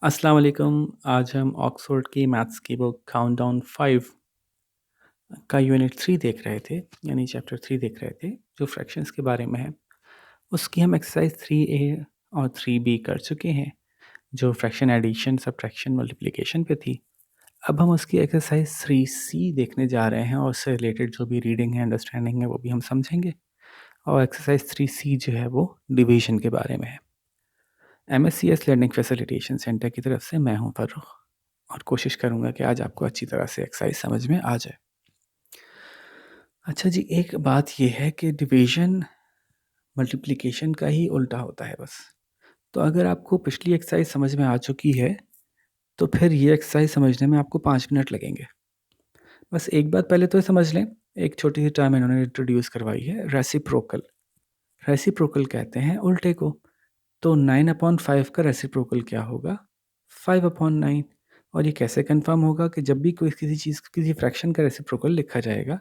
अस्सलाम वालेकुम। आज हम ऑक्सफोर्ड की मैथ्स की बुक काउंटडाउन 5 का यूनिट 3 देख रहे थे, यानी चैप्टर 3 देख रहे थे, जो फ्रैक्शंस के बारे में है। उसकी हम एक्सरसाइज 3A और 3B कर चुके हैं, जो फ्रैक्शन एडिशन, सब्ट्रैक्शन, मल्टीप्लिकेशन पे थी। अब हम उसकी एक्सरसाइज 3C देखने जा रहे हैं और उससे रिलेटेड जो भी रीडिंग है, अंडरस्टैंडिंग है, वो भी हम समझेंगे। और एक्सरसाइज 3C जो है वो डिवीजन के बारे में है। MSCS लर्निंग फैसिलिटेशन सेंटर की तरफ से मैं हूं फर्रुख और कोशिश करूंगा कि आज आपको अच्छी तरह से एक्सरसाइज समझ में आ जाए। अच्छा जी, एक बात यह है कि डिवीजन मल्टीप्लिकेशन का ही उल्टा होता है बस। तो अगर आपको पिछली एक्सरसाइज समझ में आ चुकी है तो फिर ये एक्सरसाइज समझने में आपको 5 मिनट लगेंगे। बस एक बात पहले तो ये समझ लें, एक छोटी सी टर्म इन्होंने इंट्रोड्यूस करवाई है, रेसिप्रोकल। रेसिप्रोकल कहते हैं उल्टे को। तो 9/5 का रेसिप्रोकल क्या होगा? 5/9। और ये कैसे कंफर्म होगा कि जब भी कोई किसी चीज़ किसी फ्रैक्शन का रेसिप्रोकल लिखा जाएगा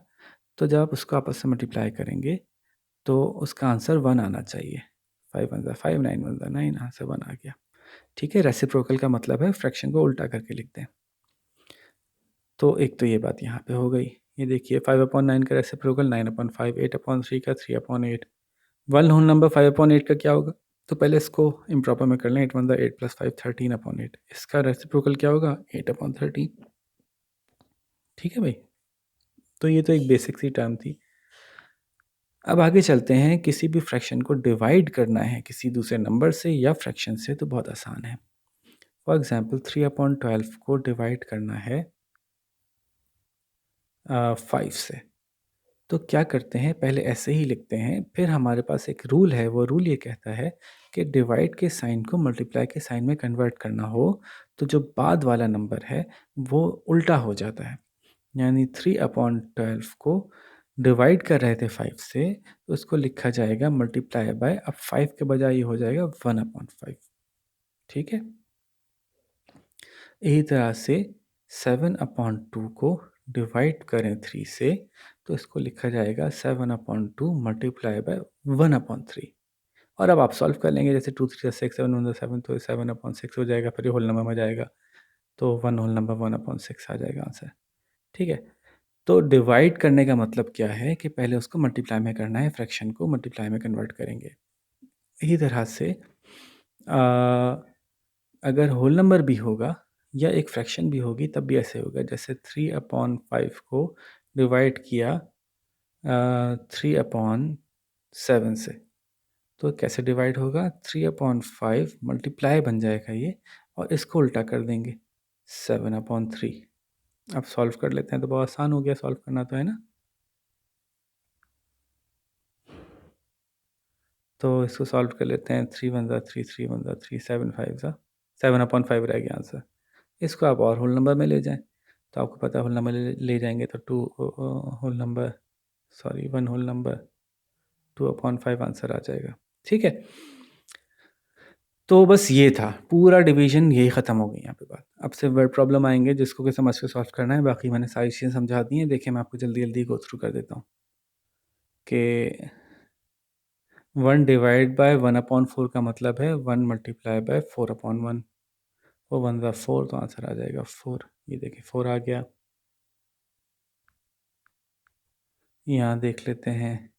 तो जब आप उसको आपस में मल्टीप्लाई करेंगे तो उसका आंसर 1 आना चाहिए। 5 1 5, 9 1 9, आंसर 1 आ गया। ठीक है, रेसिप्रोकल का मतलब है फ्रैक्शन को उल्टा करके लिखते हैं। तो एक तो ये बात यहाँ पे हो गई। ये देखिए 5/9 का रेसिप्रोकल 9/5, 8/3 का 3/8। वन होल नंबर 5/8 का क्या होगा? तो पहले इसको इम्प्रॉपर में कर लें। 8 1 8 + 5 13/8। इसका रेसिप्रोकल क्या होगा? 8/13। ठीक है भाई, तो ये तो एक बेसिक सी टर्म थी। अब आगे चलते हैं। किसी भी फ्रैक्शन को डिवाइड करना है किसी दूसरे नंबर से या फ्रैक्शन से तो बहुत आसान है। फॉर एग्जाम्पल 3/12 को डिवाइड करना है 5 से। तो क्या करते हैं, पहले ऐसे ही लिखते हैं, फिर हमारे पास एक रूल है। वो रूल ये कहता है कि डिवाइड के साइन को मल्टीप्लाई के साइन में कन्वर्ट करना हो तो जो बाद वाला नंबर है वो उल्टा हो जाता है। यानी 3/12 को डिवाइड कर रहे थे 5 से, तो उसको लिखा जाएगा मल्टीप्लाई बाय, अब 5 के बजाय ये हो जाएगा 1/5। ठीक है, इसी तरह से 7/2 को डिवाइड करें 3 से तो इसको लिखा जाएगा 7/2 मल्टीप्लाई बाय 1/3। और अब आप सॉल्व कर लेंगे, जैसे 2 3 6 7 1 7, तो 7/6 हो जाएगा, फिर ये होल नंबर में जाएगा तो 1 होल नंबर 1/6 आ जाएगा आंसर। ठीक है, तो डिवाइड करने का मतलब क्या है कि पहले उसको मल्टीप्लाई में करना है, फ्रैक्शन को मल्टीप्लाई में कन्वर्ट करेंगे। इसी तरह से अगर होल नंबर भी होगा या एक फ्रैक्शन भी होगी तब भी ऐसे होगा। जैसे 3/5 को डिवाइड किया 3/7 से, तो कैसे डिवाइड होगा? 3/5 मल्टीप्लाई बन जाएगा ये, और इसको उल्टा कर देंगे 7/3। अब सॉल्व कर लेते हैं, तो बहुत आसान हो गया सॉल्व करना, तो है ना। तो इसको सॉल्व कर लेते हैं। 3 1 3, 3 1 3, 7 5 7/5 रह गया आंसर। इसको आप और होल नंबर में ले जाएं, तो आपको पता है होल नंबर ले जाएंगे तो 2 whole number, sorry 1 whole number 2/5 answer आ जाएगा। ठीक है, तो बस ये था पूरा डिवीजन, यही ख़त्म हो गई यहाँ पे बात। अब से वर्ड प्रॉब्लम आएंगे जिसको कि समझ के सॉल्व करना है। बाकी मैंने सारी चीज़ें समझा दी हैं। देखिए मैं आपको जल्दी जल्दी गो थ्रू कर देता हूँ कि 1 डिवाइड बाय 1/4 का मतलब है 1 मल्टीप्लाई बाय 4/1। वो 1 ज़ा 4, तो आंसर आ जाएगा 4। ये देखिए 4 आ गया। यहाँ देख लेते हैं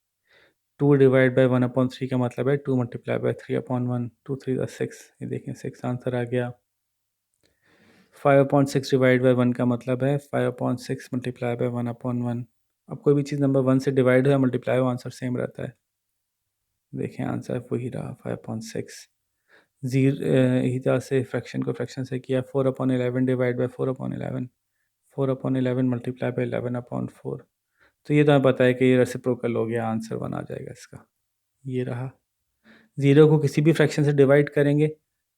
2 डिवाइड बाय 1/3 का मतलब है 2 मल्टीप्लाई बाय 3/1। 2 3 ज़ा 6, ये देखें 6 आंसर आ गया। 5/6 डिवाइड बाय 1 का मतलब है 5/6 मल्टीप्लाई बाय 1/1। अब कोई भी चीज़ नंबर 1 से डिवाइड हो या मल्टीप्लाई हो, आंसर सेम रहता है। देखें आंसर वही रहा 5/6। इसी तरह से फ्रैक्शन को फ्रैक्शन से किया 4/11 डिवाइड बाय 4/11। 4/11 multiply by 11/4। तो ये तो हमें पता है कि ये रेसिप्रोकल हो गया, आंसर 1 आ जाएगा इसका। ये रहा। 0 को किसी भी फ्रैक्शन से डिवाइड करेंगे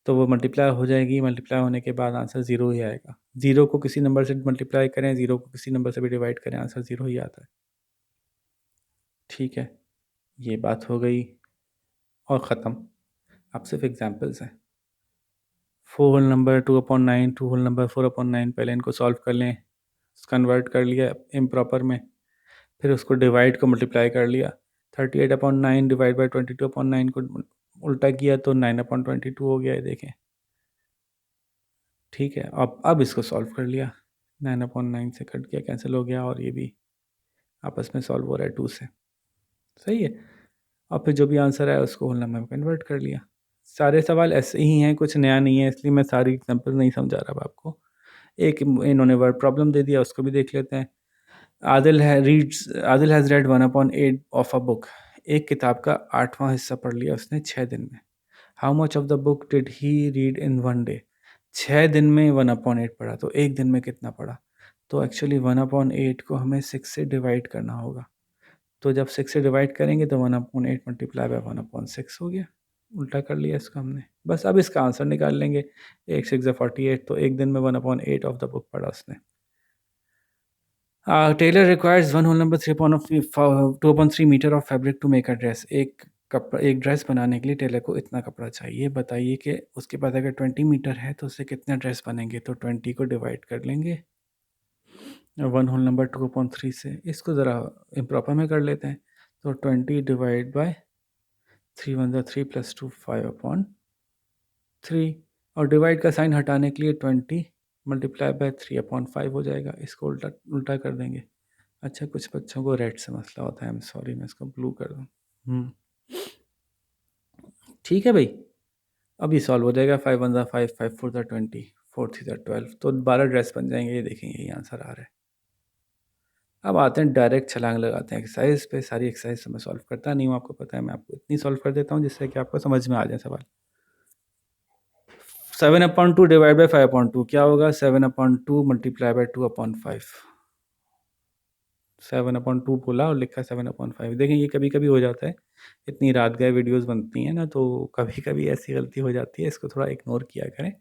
तो वो मल्टीप्लाई हो जाएगी, मल्टीप्लाई होने के बाद आंसर 0 ही आएगा। 0 को किसी नंबर से मल्टीप्लाई करें, 0 को किसी नंबर से भी डिवाइड करें, आंसर 0 ही आता है। ठीक है, ये बात हो गई और ख़त्म। अब सिर्फ एग्जांपल्स हैं। 4 होल नंबर 2/9, 2 होल नंबर 4/9, पहले इनको सॉल्व कर लें। कन्वर्ट कर लिया इम्प्रॉपर में, फिर उसको डिवाइड को मल्टीप्लाई कर लिया। 38/9 डिवाइड बाई 22/9 को उल्टा किया तो 9/22 हो गया। ये देखें ठीक है, अब इसको सॉल्व कर लिया, 9/9 से कट गया, कैंसिल हो गया, और ये भी आपस में सॉल्व हो रहा है 2 से। सही है। और फिर जो भी आंसर आया उसको होल नंबर में कन्वर्ट कर लिया। सारे सवाल ऐसे ही हैं, कुछ नया नहीं है, इसलिए मैं सारी एग्जांपल नहीं समझा रहा अब आपको। एक इन्होंने वर्ड प्रॉब्लम दे दिया, उसको भी देख लेते हैं। Adil has red 1/8 of a book. एक किताब का 8वां हिस्सा पढ़ लिया उसने 6 दिन में। How much of the book did he read in 1 day? 6 दिन में 1/8 पढ़ा, तो एक दिन में कितना पढ़ा? तो एक्चुअली 1/8 को हमें 6 से डिवाइड करना होगा। तो जब 6 से डिवाइड करेंगे तो 1/8 मल्टीप्लाई बाय 1/6 हो गया। उल्टा कर लिया इसको हमने। बस अब इसका आंसर निकाल लेंगे। 8 6 48, तो एक दिन में 1/8 ऑफ द बुक पढ़ा उसने। Tailor requires 1 whole number 2/3 metre of fabric to make a dress. एक ड्रेस बनाने के लिए टेलर को इतना कपड़ा चाहिए। बताइए कि उसके पास अगर 20 मीटर है तो उससे कितने ड्रेस बनेंगे? तो 20 को डिवाइड कर लेंगे 1 होल नंबर 2/3 से। इसको ज़रा इम्प्रॉपर में कर लेते हैं। तो 20 डिवाइड बाय 3 1 3 प्लस 2 5/3, और डिवाइड का साइन हटाने के लिए 20 मल्टीप्लाई बाय 3/5 हो जाएगा। इसको उल्टा उल्टा कर देंगे। अच्छा, कुछ बच्चों को रेड से मसला होता है, आई एम सॉरी, मैं इसको ब्लू कर दूँ। ठीक है भाई, अब ये सॉल्व हो जाएगा। 5 1 5 5 4 20 4 3 12, तो 12 ड्रेस बन जाएंगे। ये देखेंगे, यही आंसर आ रहा है। अब आते हैं डायरेक्ट छलांग लगाते हैं एक्सरसाइज पे। सारी एक्सरसाइज तो मैं सॉल्व करता नहीं हूँ, आपको पता है। मैं आपको इतनी सॉल्व कर देता हूँ जिससे कि आपको समझ में आ जाए सवाल। 7/2 डिवाइड बाई 5/2 क्या होगा? 7/2 मल्टीप्लाई बाई 2/5। 7/2 बोला और लिखा 7/5। देखें, ये कभी कभी हो जाता है, इतनी रात गए वीडियोस बनती हैं ना, तो कभी कभी ऐसी गलती हो जाती है। इसको थोड़ा इग्नोर किया करें।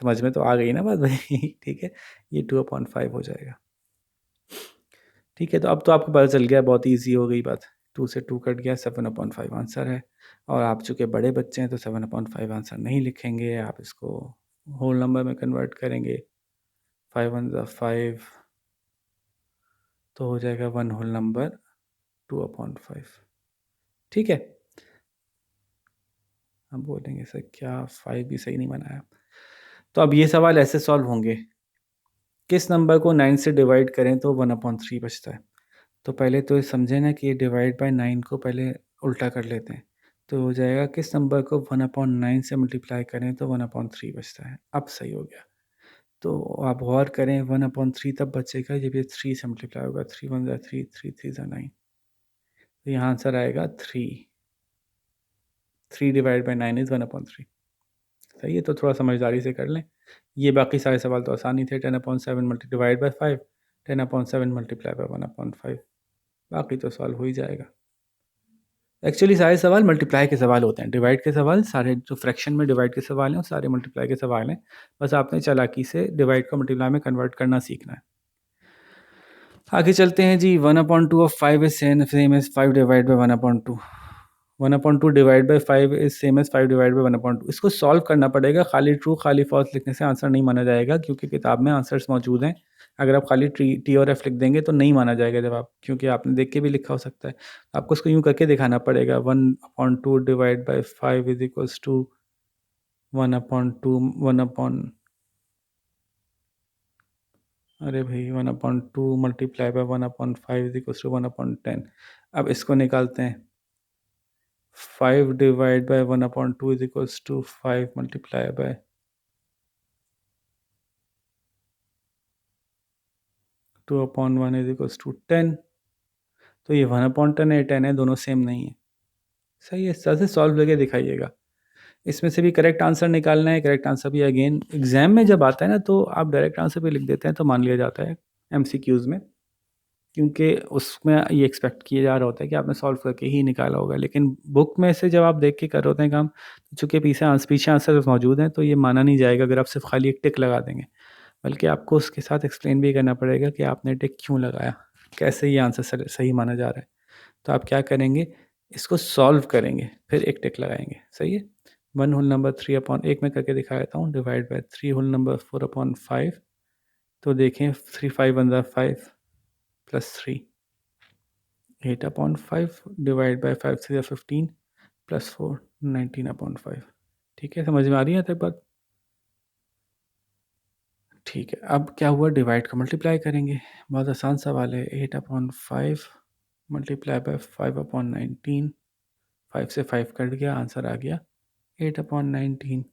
समझ में तो आ गई ना बात भाई? ठीक है, ये 2/5 हो जाएगा। ठीक है, तो अब तो आपको पता चल गया, बहुत ईजी हो गई बात। 2 से 2 कट गया, 7/5 आंसर है। और आप चूँकि बड़े बच्चे हैं तो 7/5 आंसर नहीं लिखेंगे, आप इसको होल नंबर में कन्वर्ट करेंगे। 5 1 5, तो हो जाएगा 1 होल नंबर 2/5। ठीक है, हम बोलेंगे सर क्या 5 भी सही नहीं बनाया? तो अब ये सवाल ऐसे सॉल्व होंगे। किस नंबर को 9 से डिवाइड करें तो 1/3 बचता है? तो पहले तो ये समझे ना कि डिवाइड बाय 9 को पहले उल्टा कर लेते हैं। तो हो जाएगा, किस नंबर को 1/9 से मल्टीप्लाई करें तो 1/3 बचता है? अब सही हो गया। तो आप गौर करें, 1/3 तब बचेगा जब ये 3 से मल्टीप्लाई होगा। 3 1 3, 3 3 9, तो यहाँ आंसर आएगा 3। 3 डिवाइड बाई 9 इज़ 1/3। सही है, तो थोड़ा समझदारी से कर लें। ये बाकी सारे सवाल तो आसान ही थे। 10/7 multi divide by 5, 10/7 multiply by 1/5, बाकी तो सॉल्व हो ही जाएगा। एक्चुअली सारे सवाल मल्टीप्लाई के सवाल होते हैं। डिवाइड के सवाल सारे, जो फ्रैक्शन में डिवाइड के सवाल हैं वो सारे मल्टीप्लाई के सवाल हैं। बस आपने चालाकी से डिवाइड को मल्टीप्लाई में कन्वर्ट करना सीखना है। आगे चलते हैं जी। 1/2 of 5 is same as 5 divide by 1/2। 1/2 divide by 5 is same as 5 divide by 1/2। इसको सॉल्व करना पड़ेगा। खाली ट्रू खाली फॉल्स लिखने से आंसर नहीं माना जाएगा, क्योंकि किताब में आंसर्स मौजूद हैं। अगर आप खाली टी और एफ लिख देंगे तो नहीं माना जाएगा जवाब, क्योंकि आपने देख के भी लिखा हो सकता है। आपको इसको यूँ करके दिखाना पड़ेगा। 1/2 divide by 5 is equals to 1/2 अरे भाई 1/2 multiply by 1/5 is equals to 1/10। अब इसको निकालते हैं। 5 divide by 1/2 is equals to 5 multiply by 2/1 is equals to 10। तो ये 1/10 है, 10 है, दोनों सेम नहीं है। सही है, इस तरह से सॉल्व करके दिखाइएगा। इसमें से भी करेक्ट आंसर निकालना है। करेक्ट आंसर भी अगेन एग्जाम में जब आता है ना, तो आप डायरेक्ट आंसर भी लिख देते हैं तो मान लिया जाता है MCQs में, क्योंकि उसमें ये एक्सपेक्ट किया जा रहा होता है कि आपने सॉल्व करके ही निकाला होगा। लेकिन बुक में से जब आप देख के कर रहे होते हैं काम, तो चूँकि पीछे आंसर मौजूद हैं, तो ये माना नहीं जाएगा अगर आप सिर्फ खाली एक टिक लगा देंगे। बल्कि आपको उसके साथ एक्सप्लेन भी करना पड़ेगा कि आपने टिक क्यों लगाया, कैसे ये आंसर सही माना जा रहा है। तो आप क्या करेंगे, इसको सॉल्व करेंगे, फिर एक टिक लगाएंगे। सही है। 1 होल नंबर 3/1 में करके दिखा देता हूँ। Divide by 3 whole number 4/5। तो देखें, 3 5 1 5 प्लस 3, 8/5 डिवाइड बाई 5 3 15 प्लस 4 19/5। ठीक है, समझ में आ रही है तक बात? ठीक है, अब क्या हुआ, डिवाइड का मल्टीप्लाई करेंगे। बहुत आसान सवाल है। 8/5 मल्टीप्लाई बाय 5/19। 5 से 5 कट गया, आंसर आ गया 8/19।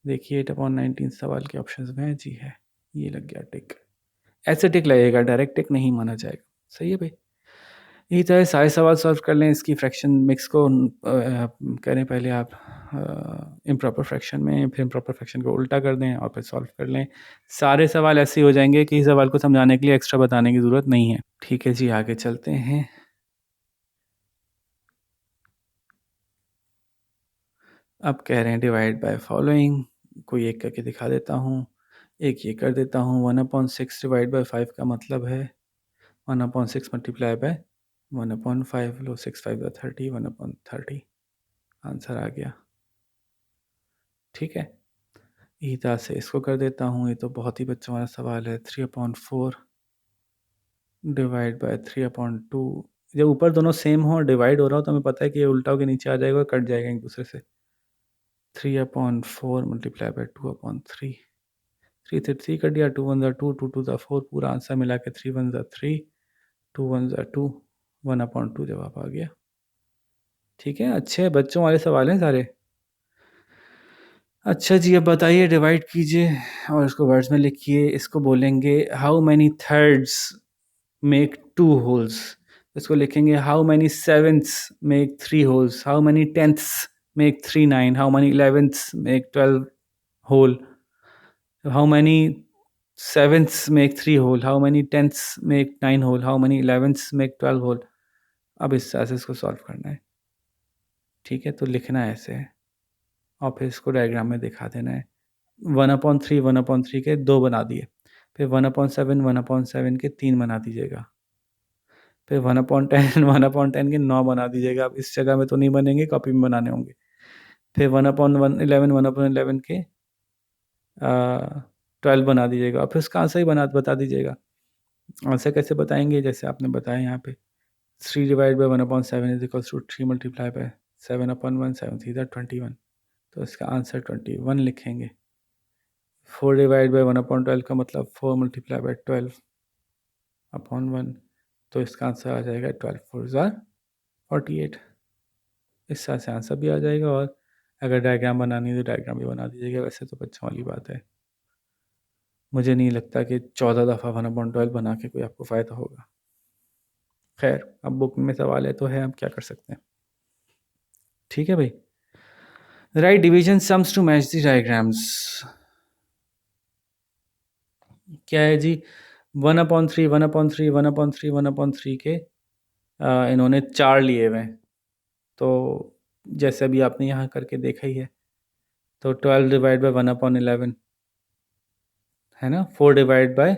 देखिए 8/19 सवाल के ऑप्शंस में है जी, है। ये लग गया टिक। ऐसे टिक लगेगा, डायरेक्ट टिक नहीं माना जाएगा। सही है भाई। यही तरह सारे सवाल सॉल्व कर लें। इसकी फ्रैक्शन मिक्स को करें पहले आप इम्प्रॉपर फ्रैक्शन में, फिर इम्प्रॉपर फ्रैक्शन को उल्टा कर दें और फिर सॉल्व कर लें। सारे सवाल ऐसे हो जाएंगे कि इस सवाल को समझाने के लिए एक्स्ट्रा बताने की ज़रूरत नहीं है। ठीक है जी, आगे चलते हैं। अब कह रहे हैं डिवाइड बाय फॉलोइंग। कोई एक करके दिखा देता हूँ। एक ये कर देता हूँ। 1/6 डिवाइड बाय 5 का मतलब है 1/6 मल्टीप्लाई बाय 1/5। लो 6 5 30, 1/30 आंसर आ गया। ठीक है, इसी तरह से इसको कर देता हूँ। ये तो बहुत ही बच्चों वाला सवाल है। 3/4 डिवाइड बाय 3/2। जब ऊपर दोनों सेम हो और डिवाइड हो रहा हो तो हमें पता है कि ये उल्टा होकर नीचे आ जाएगा और कट जाएगा एक दूसरे से। 3/4 मल्टीप्लाई बाय 2/3। 3 से 3 कट गया, 2 1 2, 2 2 4, पूरा आंसर मिला के 3 1 3, 2 1 2, 1/2 जवाब आ गया। ठीक है, अच्छे बच्चों वाले सवाल हैं सारे। अच्छा जी, अब बताइए, डिवाइड कीजिए और इसको वर्ड्स में लिखिए। इसको बोलेंगे how many thirds make 2 wholes. इसको लिखेंगे how many sevenths make 3 wholes. How many tenths make 3 9। How many elevenths make 12 whole. How many sevenths make 3 whole. How many tenths make 9 whole. How many elevenths make 12 whole. अब इस तरह से इसको solve करना है। ठीक है, तो लिखना है ऐसे और फिर इसको डायग्राम में दिखा देना है। 1/3 1/3 के 2 बना दिए। फिर 1/7 1/7 के 3 बना दीजिएगा। फिर 1/10 1/10 के 9 बना दीजिएगा। अब इस जगह में तो नहीं बनेंगे, कॉपी में बनाने होंगे। फिर 1/11 1/11 के 12 बना दीजिएगा और फिर उसका आंसर ही बता दीजिएगा। आंसर कैसे बताएंगे, जैसे आपने बताया यहाँ पे 3 divide by 1/7 is equals to 3 multiply by 7/1 7 3 21। तो इसका आंसर 21 लिखेंगे। 4 डिवाइड बाई 1/12 का मतलब 4 मल्टीप्लाई बाई 12/1। तो इसका आंसर आ जाएगा 12 4 48। इस तरह से आंसर भी आ जाएगा। और अगर डायग्राम बनानी है तो डायग्राम भी बना दीजिएगा। वैसे तो बच्चों वाली बात है। मुझे नहीं लगता कि 14 दफ़ा 1/12 बना के कोई आपको फ़ायदा होगा। खैर, अब बुक में सवाल है तो है, अब क्या कर सकते हैं। ठीक है भाई। Right division sums to match the diagrams. क्या है जी, 1/3 1/3 1/3 1/3 के इन्होंने 4 लिए हुए हैं। तो जैसे अभी आपने यहाँ करके देखा ही है। तो 12 डिवाइड बाई 1/11 है ना, 4 डिवाइड बाय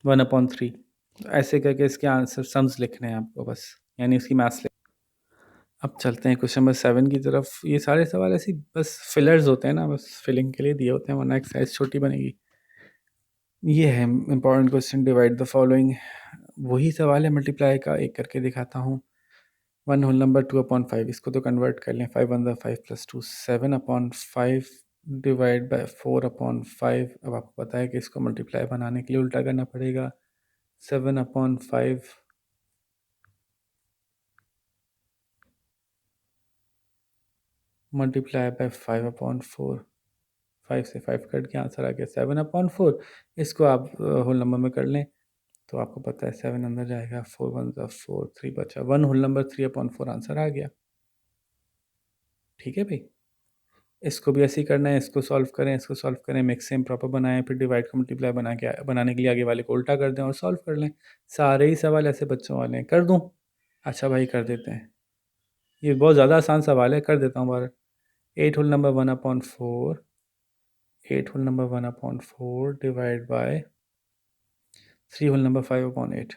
1/3। ऐसे करके इसके आंसर सम्स लिखने हैं आपको बस, यानी इसकी मैथ्स। अब चलते हैं क्वेश्चन नंबर 7 की तरफ। ये सारे सवाल ऐसी बस फिलर्स होते हैं ना, बस फिलिंग के लिए दिए होते हैं, वरना एक्सरसाइज छोटी बनेगी। ये है important question, divide the following. वही सवाल है, मल्टीप्लाई का एक करके दिखाता हूँ। 1 होल नंबर 2/5, इसको तो कन्वर्ट कर लें। 5 1 5 + 2 7/5 डिवाइड बाय 4/5। अब आपको पता है कि इसको मल्टीप्लाई बनाने के लिए उल्टा करना पड़ेगा। 7/5 मल्टीप्लाई बाय 5/4। 5 से 5 कट के आंसर आ गया 7/4। इसको आप होल नंबर में कर लें तो आपको पता है 7 अंदर जाएगा। 4 1 4, 3 बचा। 1 होल नंबर 3/4 आंसर आ गया। ठीक है भाई। इसको भी ऐसे ही करना है। इसको सॉल्व करें, इसको सॉल्व करें, मिक्स सेम प्रॉपर बनाएं, फिर डिवाइड का मल्टीप्लाई बनाने के लिए आगे वाले को उल्टा कर दें और सॉल्व कर लें। सारे ही सवाल ऐसे बच्चों वाले हैं। कर दूं? अच्छा भाई, कर देते हैं। ये बहुत ज़्यादा आसान सवाल है, कर देता हूँ बार। 8 whole number 1/4 8 whole number 1/4 divide by 3 whole number 5/8।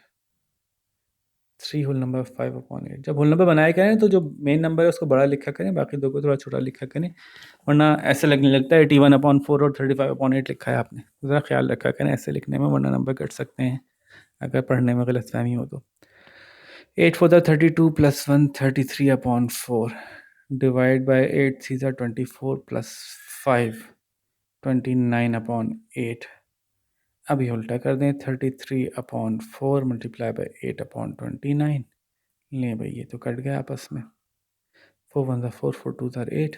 3 whole number 5/8। जब होल नंबर बनाया करें तो जो मेन नंबर है उसको बड़ा लिखा करें, बाकी दो को थोड़ा छोटा लिखा करें, वरना ऐसे लगने लगता है 81/4 और 35/8 लिखा है आपने। ज़रा ख्याल रखा करें ऐसे लिखने में, वरना नंबर कट सकते हैं अगर पढ़ने में गलतफहमी हो तो। 8 4 32 + 1 33/4 डिवाइड बाय 8 3 24 + 5 29/8। अब ये उल्टा कर दें, 33/4 मल्टीप्लाई बाई 8/29। लें भाई, ये तो कट गया आपस में, 4 1 4, 4 2 8।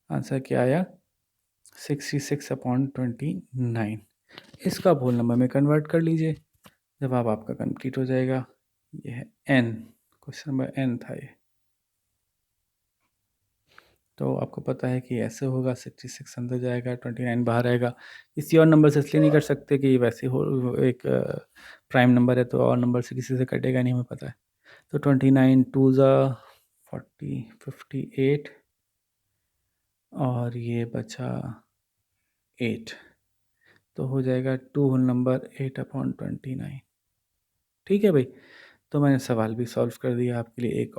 आंसर क्या आया? 66/29। इसका होल नंबर में कन्वर्ट कर लीजिए, जवाब आपका कंप्लीट हो जाएगा। ये है n, क्वेश्चन नंबर n था ये। तो आपको पता है कि ऐसे होगा, 66 अंदर जाएगा, 29 बाहर आएगा। किसी और नंबर से इसलिए नहीं कर सकते कि वैसे हो, एक प्राइम नंबर है तो और नंबर से किसी से कटेगा नहीं, हमें पता है। तो 29 2 ज़ा 40 58 और ये बचा 8, तो हो जाएगा 2 होल नंबर 8/29। ठीक है भाई, तो मैंने सवाल भी सॉल्व कर दिया आपके लिए, एक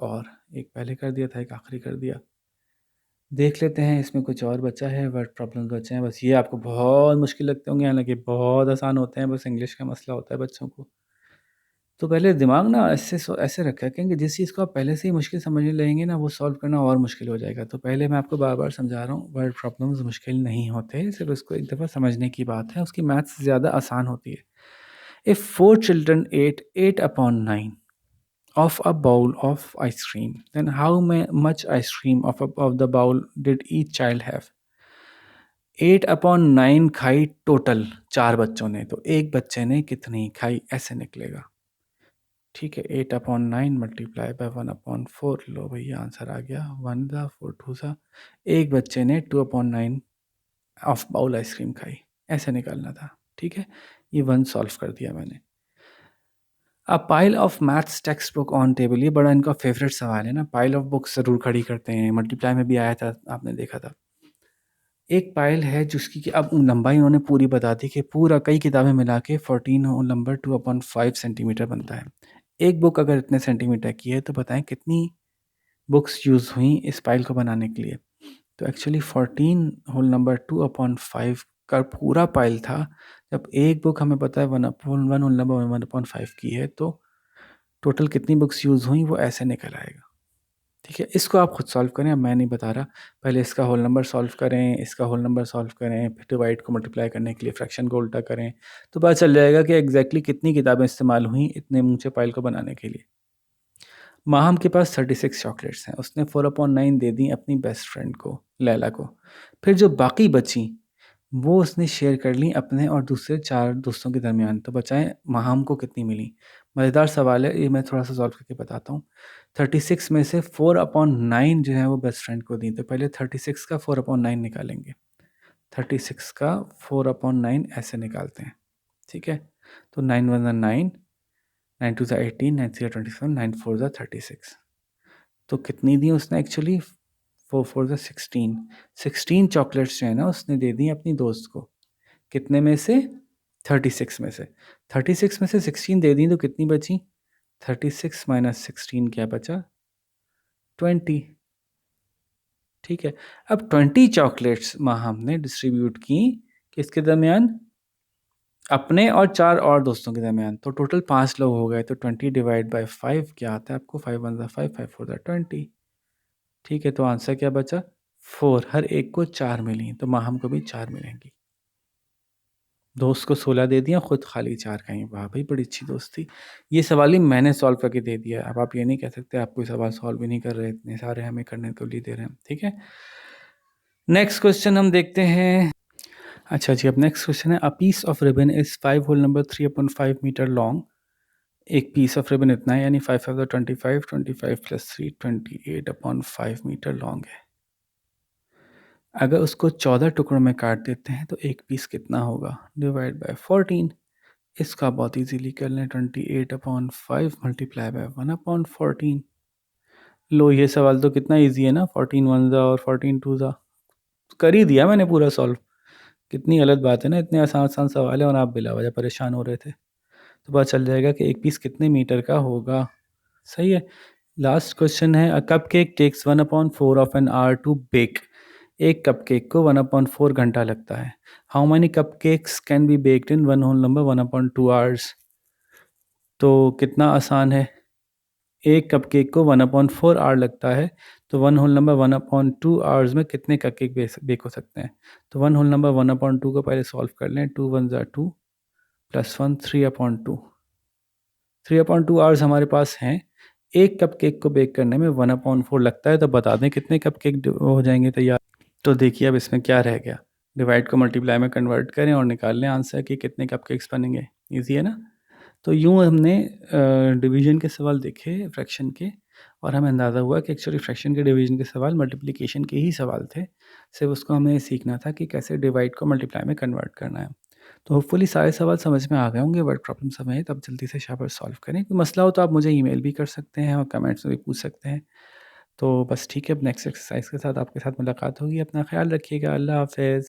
पहले कर दिया था, एक आखिरी कर दिया। देख लेते हैं इसमें कुछ और बचा है, वर्ड प्रॉब्लम्स बचे हैं। बस ये आपको बहुत मुश्किल लगते होंगे, हालांकि बहुत आसान होते हैं, बस इंग्लिश का मसला होता है बच्चों को। तो पहले दिमाग ना ऐसे रखा करें कि जिस चीज़ को आप पहले से ही मुश्किल समझने लगेंगे ना, वो सॉल्व करना और मुश्किल हो जाएगा। तो पहले मैं आपको बार बार समझा रहा हूँ, वर्ड प्रॉब्लम्स मुश्किल नहीं होते, सिर्फ उसको एक दफ़ा समझने की बात है। उसकी मैथ्स ज़्यादा आसान होती है। If 4 children eight 8/9 of a bowl of ice cream, then how much ice cream of the bowl did each child have? 8/9 खाई टोटल 4 बच्चों ने, तो एक बच्चे ने कितनी खाई, ऐसे निकलेगा। ठीक है, 8/9 मल्टीप्लाई बाय 1/4। लो भैया आंसर आ गया, 1 ज़ा 4 2 ज़ा। एक बच्चे ने 2/9 ऑफ बाउल आइसक्रीम खाई, ऐसे निकालना था। ठीक है, ये 1 सॉल्व कर दिया मैंने। A pile of maths text book on table, ये बड़ा इनका फेवरेट सवाल है ना, पाइल ऑफ बुक्स ज़रूर खड़ी करते हैं, मल्टीप्लाई में भी आया था, आपने देखा था। एक पाइल है जिसकी कि अब लंबाई उन्होंने पूरी बता दी कि पूरा कई किताबें मिला के 14 होल नंबर 2/5 सेंटीमीटर बनता है। एक बुक अगर इतने सेंटीमीटर की है तो बताएं कितनी बुक्स यूज़ हुई इस पाइल को बनाने के लिए। तो एक्चुअली 14 होल नंबर 2/5 का पूरा पाइल था। जब एक बुक हमें पता है 1/1 होल नंबर 1/5 की है, तो टोटल कितनी बुक्स यूज़ हुई वो ऐसे निकल आएगा। ठीक है, इसको आप खुद सॉल्व करें, अब मैं नहीं बता रहा। पहले इसका होल नंबर सॉल्व करें, इसका होल नंबर सॉल्व करें, फिर डिवाइड को मल्टीप्लाई करने के लिए फ्रैक्शन को उल्टा करें, तो पता चल जाएगा कि एग्जैक्टली कितनी किताबें इस्तेमाल हुई इतने ऊंचे पाइल को बनाने के लिए। माहम के पास 36 चॉकलेट्स हैं, उसने 4/9 दे दी अपनी बेस्ट फ्रेंड को, लैला को। फिर जो बाकी बची वो उसने शेयर कर ली अपने और दूसरे 4 दोस्तों के दरमियान। तो बचाएं माहम को कितनी मिली। मज़ेदार सवाल है, ये मैं थोड़ा सा सॉल्व करके बताता हूँ। 36 में से 4/9 जो है वो बेस्ट फ्रेंड को दी, तो पहले 36 का 4/9 निकालेंगे। 36 का 4/9 ऐसे निकालते हैं। ठीक है, तो 9 1 9, 9 2 18, 9 3 27, 9 4 36। तो कितनी दी उसने एक्चुअली, 4 4 16। 16 चॉकलेट्स जो है ना उसने दे दी अपनी दोस्त को। कितने में से? 36 में से। 36 में से 16 दे दी तो कितनी बची? 36 माइनस 16 क्या बचा? 20। ठीक है, अब 20 चॉकलेट्स माहम ने डिस्ट्रीब्यूट की किसके दरमियान? अपने और 4 और दोस्तों के दरमियान। तो टोटल 5 लोग हो गए, तो 20 डिवाइड बाय 5 क्या आता है आपको? 5 1 5, 5 4 20। ठीक है, तो आंसर क्या बचा? 4। हर एक को 4 मिली, तो माहम को भी 4 मिलेंगी। दोस्त को 16 दे दिया, खुद खाली 4 खाई। वाह भाई, बड़ी अच्छी दोस्त थी। ये सवाल ही मैंने सॉल्व करके दे दिया। अब आप ये नहीं कह सकते आप कोई सवाल सॉल्व भी नहीं कर रहे, इतने सारे हमें करने तो लिए दे रहे हैं। ठीक है, नेक्स्ट क्वेश्चन हम देखते हैं। अच्छा जी, अब नेक्स्ट क्वेश्चन है, a piece of ribbon is 5 whole number 3/5 metre long. एक पीस ऑफ रिबन इतना है, यानी 5 5 25, 25 प्लस 3 28/5 मीटर लॉन्ग है। अगर उसको 14 टुकड़ों में काट देते हैं तो एक पीस कितना होगा? Divide by 14। इसका बहुत इजीली कर लें, 28/5 मल्टीप्लाई बाय 1/14। लो, ये सवाल तो कितना इजी है ना, 14 1 ज़ा और 14 2 ज़ा। कर ही दिया मैंने पूरा सॉल्व। कितनी गलत बात है ना, इतने आसान आसान सवाल है और आप बिला वजह परेशान हो रहे थे। तो पता चल जाएगा कि एक पीस कितने मीटर का होगा। सही है। लास्ट क्वेश्चन है, a cupcake takes 1/4 of an hour to bake. एक कप केक को 1/4 घंटा लगता है। How many cupcakes can be baked in 1 whole number 1/2 hours. तो कितना आसान है, एक कप केक को 1/4 आवर लगता है, तो 1 होल नंबर 1/2 आवर्स में कितने कप केक बेक हो सकते हैं। तो 1 होल नंबर 1/2 को पहले सॉल्व कर लें, 2 1 ज़ा 2, +1 3/2 3/2 आवर्स हमारे पास हैं। एक कप केक को बेक करने में 1/4 लगता है, तो बता दें कितने कप केक हो जाएंगे तैयार। तो देखिए अब इसमें क्या रह गया, डिवाइड को मल्टीप्लाई में कन्वर्ट करें और निकाल लें आंसर कि कितने कप केक्स बनेंगे। ईजी है ना। तो यूँ हमने डिवीजन के सवाल देखे फ्रैक्शन के, और हमें अंदाज़ा हुआ कि एक्चुअली फ्रैक्शन के डिवीजन के सवाल मल्टीप्लिकेशन के ही सवाल थे। सिर्फ उसको हमें सीखना था कि कैसे डिवाइड को मल्टीप्लाई में कन्वर्ट करना है। तो होपफुली सारे सवाल समझ में आ गए होंगे वर्ड प्रॉब्लम समेत। अब जल्दी से शाबाश सॉल्व करें। कोई मसला हो तो आप मुझे ईमेल भी कर सकते हैं और कमेंट्स में भी पूछ सकते हैं। तो बस ठीक है, अब नेक्स्ट एक्सरसाइज के साथ आपके साथ मुलाकात होगी। अपना ख्याल रखिएगा। अल्लाह हाफ़िज़।